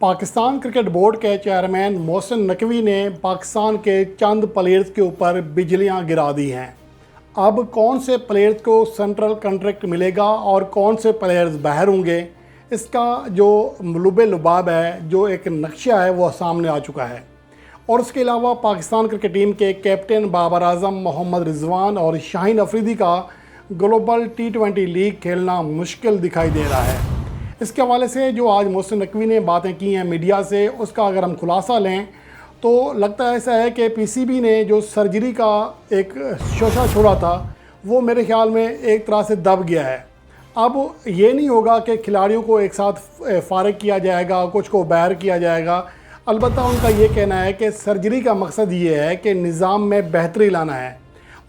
Pakistan cricket board के chairman Mohsin Naqvi ने पाकिस्तान के चंद प्लेयर्स के ऊपर बिजलियां गिरा दी हैं। अब कौन से प्लेयर्स को सेंट्रल कॉन्ट्रैक्ट मिलेगा और कौन से प्लेयर्स बाहर होंगे, इसका जो लुबे लुबाब है, जो एक नक्शा है, वो सामने आ चुका है। और उसके अलावा पाकिस्तान क्रिकेट टीम के कैप्टन बाबर आजम, मोहम्मद रिजवान और शाहीन अफरीदी का ग्लोबल T20 लीग खेलना मुश्किल दिखाई दे रहा है। इसके हवाले से जो आज मोहसिन नकवी ने बातें की हैं मीडिया से, उसका अगर हम खुलासा लें तो लगता है ऐसा है कि PCB ने जो सर्जरी का एक शोशा छोड़ा था वो मेरे ख्याल में एक तरह से दब गया है। अब ये नहीं होगा कि खिलाड़ियों को एक साथ फारिग किया जाएगा, कुछ को बाहर किया जाएगा। अलबत्ता उनका ये कहना है कि सर्जरी का मकसद ये है कि निज़ाम में बेहतरी लाना है।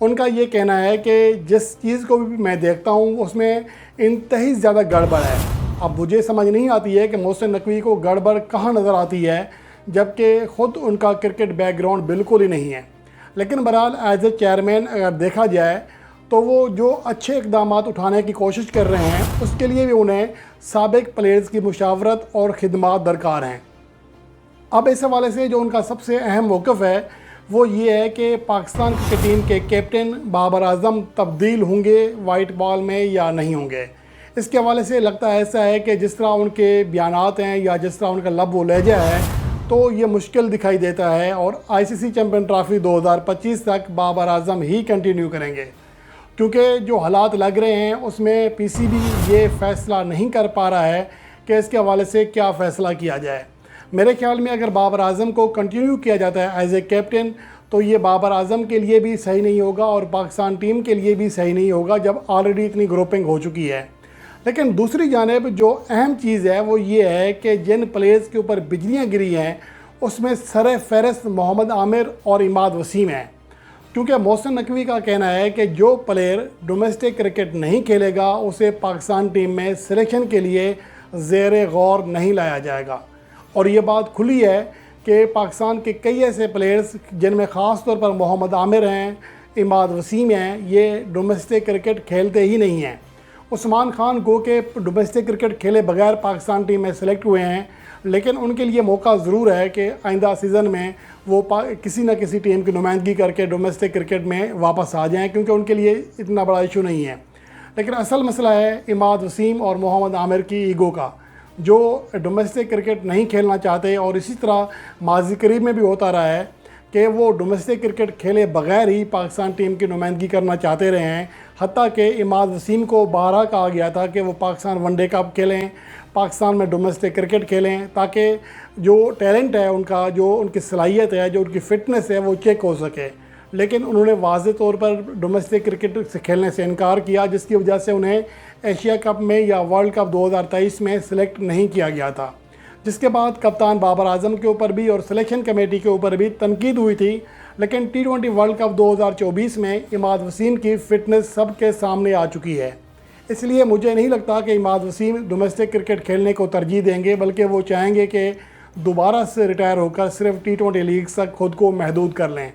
उनका ये कहना है कि जिस चीज़ को भी मैं देखता हूँ उसमें इंतही ज़्यादा गड़बड़ है। अब मुझे समझ नहीं आती है कि मोहसिन नकवी को गड़बड़ कहाँ नज़र आती है, जबकि ख़ुद उनका क्रिकेट बैकग्राउंड बिल्कुल ही नहीं है। लेकिन बहरहाल एज ए चेयरमैन अगर देखा जाए तो वो जो अच्छे इक़दाम उठाने की कोशिश कर रहे हैं उसके लिए भी उन्हें साबिक प्लेयर्स की मुशावरत और खिदमात दरकार हैं। अब इस हवाले से जो उनका सबसे अहम मौक़िफ़ है वो ये है कि पाकिस्तान क्रिकेट टीम के कैप्टन बाबर आजम तब्दील होंगे वाइट बॉल में या नहीं होंगे। इसके हवाले से लगता है ऐसा है कि जिस तरह उनके बयानात हैं या जिस तरह उनका लब व लहजा है तो ये मुश्किल दिखाई देता है और ICC चैम्पियन ट्रॉफी 2025 तक बाबर आजम ही कंटिन्यू करेंगे, क्योंकि जो हालात लग रहे हैं उसमें PCB ये फ़ैसला नहीं कर पा रहा है कि इसके हवाले से क्या फ़ैसला किया जाए। मेरे ख्याल में अगर बाबर आजम को कंटिन्यू किया जाता है एज ए कैप्टन तो ये बाबर आजम के लिए भी सही नहीं होगा और पाकिस्तान टीम के लिए भी सही नहीं होगा, जब ऑलरेडी इतनी ग्रुपिंग हो चुकी है। लेकिन दूसरी जानिब जो अहम चीज़ है वो ये है कि जिन प्लेयर्स के ऊपर बिजलियाँ गिरी हैं उसमें सर फहरिस्त मोहम्मद आमिर और इमाद वसीम हैं, क्योंकि मोहसिन नकवी का कहना है कि जो प्लेयर डोमेस्टिक क्रिकेट नहीं खेलेगा उसे पाकिस्तान टीम में सिलेक्शन के लिए ज़ेर गौर नहीं लाया जाएगा। और ये बात खुली है कि पाकिस्तान के कई ऐसे प्लेयर्स जिनमें ख़ास तौर पर मोहम्मद आमिर हैं, इमाद वसीम हैं, ये डोमेस्टिक क्रिकेट खेलते ही नहीं हैं। उस्मान खान गो के डोमेस्टिक क्रिकेट खेले बगैर पाकिस्तान टीम में सेलेक्ट हुए हैं, लेकिन उनके लिए मौका ज़रूर है कि आइंदा सीज़न में वो किसी न किसी टीम की नुमाइंदगी करके डोमेस्टिक क्रिकेट में वापस आ जाएं, क्योंकि उनके लिए इतना बड़ा इशू नहीं है। लेकिन असल मसला है इमाद वसीम और मोहम्मद आमिर की ईगो का, जो डोमेस्टिक क्रिकेट नहीं खेलना चाहते और इसी तरह माजी करीब में भी होता रहा है कि वो डोमेस्टिक क्रिकेट खेले बगैर ही पाकिस्तान टीम की नुमाइंदगी करना चाहते रहे हैं। हत्ता कि इमाद वसीम को बारहा कहा गया था कि वो पाकिस्तान वनडे कप खेलें, पाकिस्तान में डोमेस्टिक क्रिकेट खेलें, ताकि जो टैलेंट है उनका, जो उनकी सलाहियत है, जो उनकी फ़िटनेस है, वो चेक हो सके। लेकिन उन्होंने वाज़ेह तौर पर डोमेस्टिक क्रिकेट से खेलने से इनकार किया, जिसकी वजह से उन्हें एशिया कप में या वर्ल्ड कप 2023 में सिलेक्ट नहीं किया गया था, जिसके बाद कप्तान बाबर आजम के ऊपर भी और सिलेक्शन कमेटी के ऊपर भी तनकीद हुई थी। लेकिन T20 वर्ल्ड कप 2024 में इमाद वसीम की फ़िटनेस सबके सामने आ चुकी है। इसलिए मुझे नहीं लगता कि इमाद वसीम डोमेस्टिक क्रिकेट खेलने को तरजीह देंगे, बल्कि वो चाहेंगे कि दोबारा से रिटायर होकर सिर्फ T20 लीग तक ख़ुद को महदूद कर लें।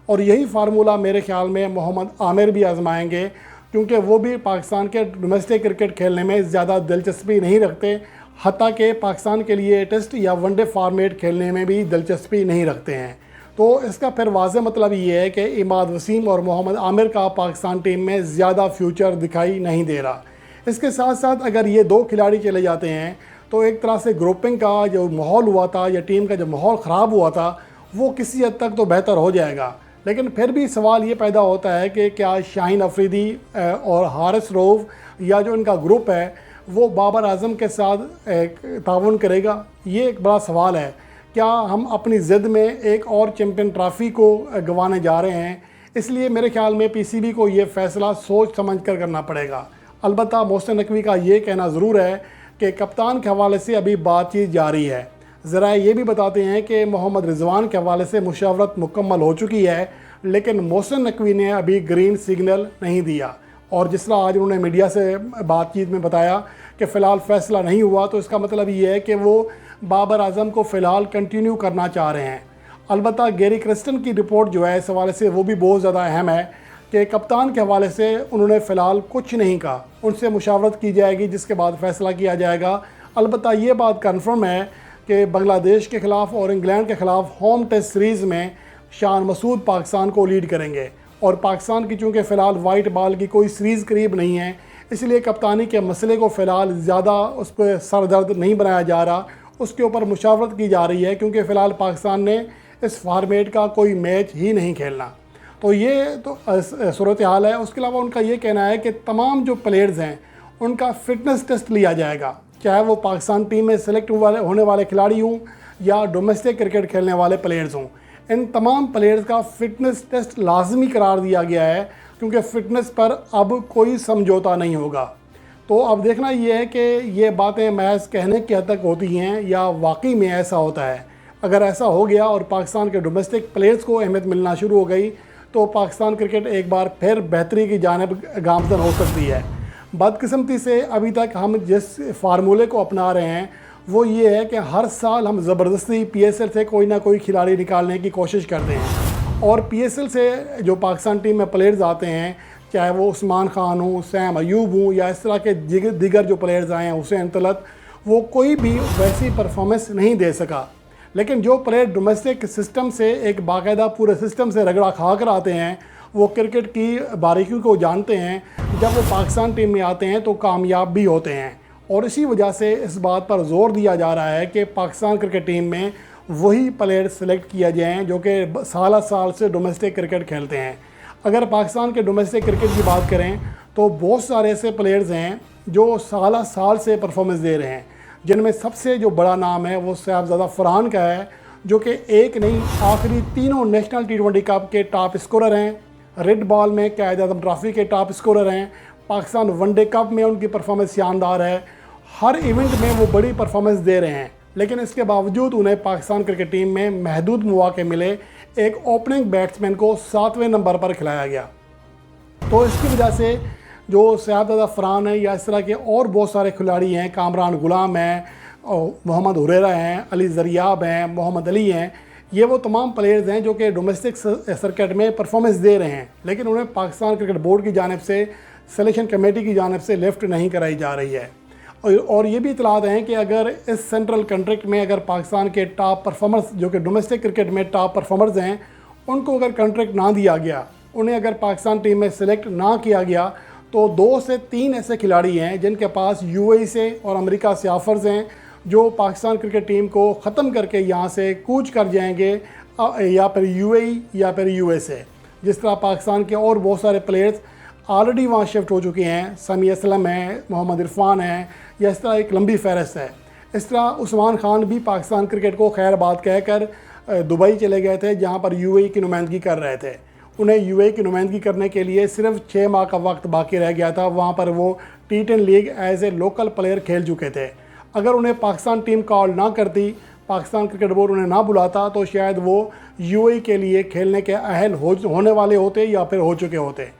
और यही फार्मूला मेरे ख्याल में मोहम्मद आमिर भी आजमाएंगे, क्योंकि वो भी पाकिस्तान के डोमेस्टिक क्रिकेट खेलने में ज़्यादा दिलचस्पी नहीं रखते, हत्ता कि पाकिस्तान के लिए टेस्ट या वनडे फॉर्मेट खेलने में भी दिलचस्पी नहीं रखते हैं। तो इसका फिर वाज़ेह मतलब ये है कि इमाद वसीम और मोहम्मद आमिर का पाकिस्तान टीम में ज़्यादा फ्यूचर दिखाई नहीं दे रहा। इसके साथ साथ अगर ये दो खिलाड़ी चले जाते हैं तो एक तरह से ग्रुपिंग का जो माहौल हुआ था या टीम का जो माहौल ख़राब हुआ था वो किसी हद तक तो बेहतर हो जाएगा। लेकिन फिर भी सवाल ये पैदा होता है कि क्या शाहीन अफरीदी और हारिस रऊफ़ या जो इनका ग्रुप है वो बाबर आजम के साथ ताउन करेगा, ये एक बड़ा सवाल है। क्या हम अपनी ज़िद में एक और चैम्पियन ट्रॉफ़ी को गंवाने जा रहे हैं? इसलिए मेरे ख्याल में PCB को ये फ़ैसला सोच समझ कर करना पड़ेगा। अलबत्ता मोहसिन नकवी का ये कहना ज़रूर है कि कप्तान के हवाले से अभी बातचीत जारी है। ज़रा ये भी बताते हैं कि मोहम्मद रिजवान के हवाले से मुशावरत मुकम्मल हो चुकी है, लेकिन मोहसिन नकवी ने अभी ग्रीन सिग्नल नहीं दिया। और जिस तरह आज उन्होंने मीडिया से बातचीत में बताया कि फ़िलहाल फ़ैसला नहीं हुआ, तो इसका मतलब ये है कि वो बाबर आजम को फ़िलहाल कंटिन्यू करना चाह रहे हैं। अलबत्ता गैरी क्रिस्टन की रिपोर्ट जो है इस हवाले से वो भी बहुत ज़्यादा अहम है कि कप्तान के हवाले से उन्होंने फ़िलहाल कुछ नहीं कहा, उनसे मुशावरत की जाएगी जिसके बाद फ़ैसला किया जाएगा। अलबत्ता ये बात कन्फर्म है कि बांग्लादेश के ख़िलाफ़ और इंग्लैंड के ख़िलाफ़ होम टेस्ट सीरीज़ में शान मसूद पाकिस्तान को लीड करेंगे। और पाकिस्तान की चूँकि फ़िलहाल वाइट बॉल की कोई सीरीज़ करीब नहीं है, इसलिए कप्तानी के मसले को फ़िलहाल ज़्यादा उस पर सर दर्द नहीं बनाया जा रहा, उसके ऊपर मुशावरत की जा रही है, क्योंकि फ़िलहाल पाकिस्तान ने इस फॉर्मेट का कोई मैच ही नहीं खेलना। तो ये तो सूरत हाल है। उसके अलावा उनका ये कहना है कि तमाम जो प्लेयर्स हैं उनका फ़िटनेस टेस्ट लिया जाएगा, चाहे वो पाकिस्तान टीम में सेलेक्ट होने वाले खिलाड़ी हों या डोमेस्टिक क्रिकेट खेलने वाले प्लेयर्स हों। इन तमाम प्लेयर्स का फ़िटनेस टेस्ट लाजमी करार दिया गया है, क्योंकि फ़िटनेस पर अब कोई समझौता नहीं होगा। तो अब देखना ये है कि ये बातें महज कहने की हद तक होती हैं या वाकई में ऐसा होता है। अगर ऐसा हो गया और पाकिस्तान के डोमेस्टिक प्लेयर्स को अहमियत मिलना शुरू हो गई तो पाकिस्तान क्रिकेट एक बार फिर बेहतरी की जानिब गामज़न हो सकती है। बदकिस्मती से अभी तक हम जिस फार्मूले को अपना रहे हैं वो ये है कि हर साल हम ज़बरदस्ती PSL से कोई ना कोई खिलाड़ी निकालने की कोशिश करते हैं, और PSL से जो पाकिस्तान टीम में प्लेयर्स आते हैं, चाहे वो उस्मान खान हो, सैम अयूब हो या इस तरह के दीगर जो प्लेयर्स आए हैं, हुसैन तलत, वो कोई भी वैसी परफॉर्मेंस नहीं दे सका। लेकिन जो प्लेयर डोमेस्टिक सिस्टम से एक बाकायदा पूरे सिस्टम से रगड़ा खा कर आते हैं, वो क्रिकेट की बारीकियों को जानते हैं, जब वो पाकिस्तान टीम में आते हैं तो कामयाब भी होते हैं। और इसी वजह से इस बात पर जोर दिया जा रहा है कि पाकिस्तान क्रिकेट टीम में वही प्लेयर सेलेक्ट किया जाएँ जो कि साल से डोमेस्टिक क्रिकेट खेलते हैं। अगर पाकिस्तान के डोमेस्टिक क्रिकेट की बात करें तो बहुत सारे ऐसे प्लेयर्स हैं जो साल से परफॉर्मेंस दे रहे हैं, जिनमें सबसे जो बड़ा नाम है वो साहबजादा फरहान का है, जो कि एक नहीं आखिरी तीनों नेशनल T20 कप के टॉप स्कोरर हैं, रेड बॉल में कायद-ए-आज़म ट्रॉफी के टॉप स्कोरर हैं, पाकिस्तान वनडे कप में उनकी परफॉर्मेंस शानदार है, हर इवेंट में वो बड़ी परफॉर्मेंस दे रहे हैं। लेकिन इसके बावजूद उन्हें पाकिस्तान क्रिकेट टीम में महदूद मौके मिले, एक ओपनिंग बैट्समैन को 7वें नंबर पर खिलाया गया। तो इसकी वजह से जो साहबजादा फरहान है या इस तरह के और बहुत सारे खिलाड़ी हैं, कामरान गुलाम हैं, मोहम्मद हुरैरा हैं, अली ज़रियाब हैं, मोहम्मद अली हैं, ये वो तमाम प्लेयर्स हैं जो कि डोमेस्टिक सर्किट में परफॉर्मेंस दे रहे हैं, लेकिन उन्हें पाकिस्तान क्रिकेट बोर्ड की जानिब से, सिलेक्शन कमेटी की जानिब से लिफ्ट नहीं कराई जा रही है। और ये भी इतलात हैं कि अगर इस सेंट्रल कॉन्ट्रैक्ट में अगर पाकिस्तान के टॉप परफॉर्मर्स जो कि डोमेस्टिक क्रिकेट में टॉप परफॉर्मर्स हैं, उनको अगर कॉन्ट्रैक्ट ना दिया गया, उन्हें अगर पाकिस्तान टीम में सिलेक्ट ना किया गया, तो 2 से 3 ऐसे खिलाड़ी हैं जिनके पास UAE से और अमेरिका से ऑफ़र्स हैं, जो पाकिस्तान क्रिकेट टीम को ख़त्म करके यहाँ से कूच कर जाएंगे, या फिर UAE या फिर USA। जिस तरह पाकिस्तान के और बहुत सारे प्लेयर्स ऑलरेडी वहाँ शिफ्ट हो चुके हैं, समी असलम हैं, मोहम्मद इरफान हैं, या इस तरह एक लंबी फहरिस्त है। इस तरह उस्मान खान भी पाकिस्तान क्रिकेट को खैर बात कहकर दुबई चले गए थे, जहाँ पर UAE की नुमाइंदगी कर रहे थे। उन्हें UAE की नुमाइंदगी करने के लिए सिर्फ 6 माह का वक्त बाकी रह गया था। वहाँ पर वो T10 league as a local player खेल चुके थे। अगर उन्हें पाकिस्तान टीम कॉल ना करती, पाकिस्तान क्रिकेट बोर्ड उन्हें ना बुलाता, तो शायद वो UAE के लिए खेलने के अहल होने वाले होते या फिर हो चुके होते।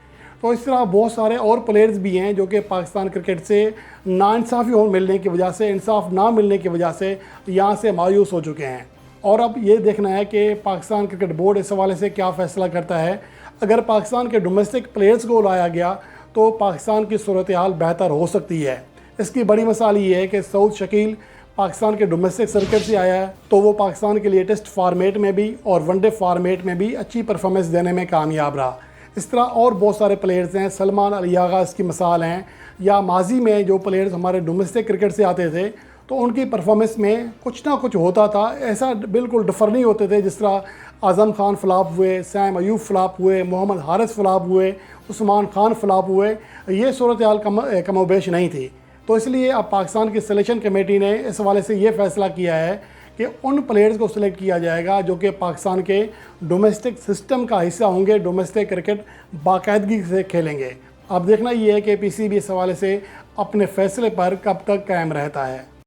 तो इस तरह बहुत सारे और प्लेयर्स भी हैं जो कि पाकिस्तान क्रिकेट से नाइंसाफ़ी मिलने की वजह से, इंसाफ ना मिलने की वजह से यहाँ से मायूस हो चुके हैं। और अब ये देखना है कि पाकिस्तान क्रिकेट बोर्ड इस हवाले से क्या फ़ैसला करता है। अगर पाकिस्तान के डोमेस्टिक प्लेयर्स को लाया गया तो पाकिस्तान की सूरत हाल बेहतर हो सकती है। इसकी बड़ी मिसाल ये है कि सऊद शकील पाकिस्तान के डोमेस्टिक सर्किट से आया है, तो वो पाकिस्तान के लिए टेस्ट फार्मेट में भी और वनडे फार्मेट में भी अच्छी परफॉर्मेंस देने में कामयाब रहा। इस तरह और बहुत सारे प्लेयर्स हैं, सलमान अली आगा इसकी मिसाल हैं, या माजी में जो प्लेयर्स हमारे डोमेस्टिक क्रिकेट से आते थे तो उनकी परफॉर्मेंस में कुछ ना कुछ होता था, ऐसा बिल्कुल डिफर नहीं होते थे। जिस तरह आज़म खान फ्लॉप हुए, सैम अयूब फ्लॉप हुए, मोहम्मद हारिस फ्लॉप हुए, उस्मान खान फ्लॉप हुए, ये सूरत हाल कमोबेश नहीं थी। तो इसलिए अब पाकिस्तान की सिलेक्शन कमेटी ने इस हवाले से ये फ़ैसला किया है कि उन प्लेयर्स को सिलेक्ट किया जाएगा जो कि पाकिस्तान के डोमेस्टिक सिस्टम का हिस्सा होंगे, डोमेस्टिक क्रिकेट बाकायदगी से खेलेंगे। अब देखना ये है कि PCB इस हवाले से अपने फ़ैसले पर कब तक कायम रहता है।